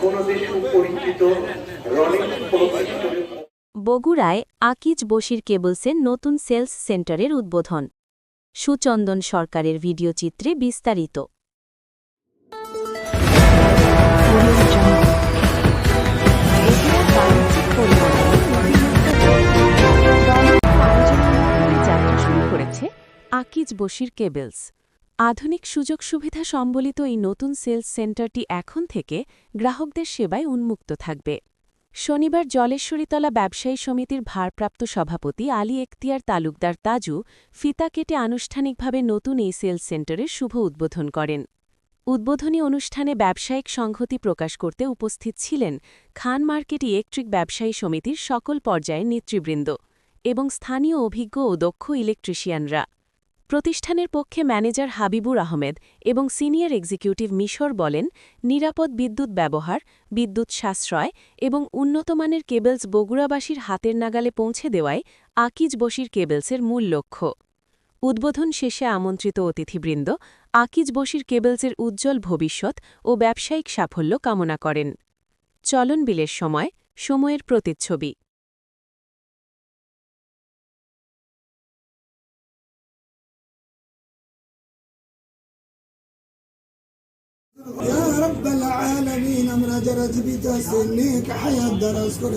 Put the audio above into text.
আপনাদের সুপরিচিত রনিং প্রতিষ্ঠান। বগুড়ায় আকিজ বশির কেবলসের নতুন সেলস সেন্টারের উদ্বোধন। সুচন্দন সরকারের ভিডিও চিত্রে বিস্তারিত। যাত্রা শুরু করেছে আকিজ বশির কেবলস। আধুনিক সুযোগ সুবিধা সম্বলিত এই নতুন সেলস সেন্টারটি এখন থেকে গ্রাহকদের সেবায় উন্মুক্ত থাকবে। শনিবার জলেশ্বরীতলা ব্যবসায়ী সমিতির ভারপ্রাপ্ত সভাপতি আলী এখতিয়ার তালুকদার তাজু ফিতা কেটে আনুষ্ঠানিকভাবে নতুন এই সেলস সেন্টারের শুভ উদ্বোধন করেন। উদ্বোধনী অনুষ্ঠানে ব্যবসায়িক সংহতি প্রকাশ করতে উপস্থিত ছিলেন খান মার্কেট ইলেকট্রিক ব্যবসায়ী সমিতির সকল পর্যায়ের নেতৃবৃন্দ এবং স্থানীয় অভিজ্ঞ ও দক্ষ ইলেকট্রিশিয়ানরা। প্রতিষ্ঠানের পক্ষে ম্যানেজার হাবিবুর আহমেদ এবং সিনিয়র এক্সিকিউটিভ মিশর বলেন, নিরাপদ বিদ্যুৎ ব্যবহার, বিদ্যুৎ সাশ্রয় এবং উন্নতমানের কেবলস বগুড়াবাসীর হাতের নাগালে পৌঁছে দেওয়াই আকিজ বশির কেবলসের মূল লক্ষ্য। উদ্বোধন শেষে আমন্ত্রিত অতিথিবৃন্দ আকিজ বশির কেবলসের উজ্জ্বল ভবিষ্যৎ ও ব্যবসায়িক সাফল্য কামনা করেন। চলন বিলের সময়ের প্রতিচ্ছবি। يا رب العالمين امرأ درج بتسليك حياة درس كل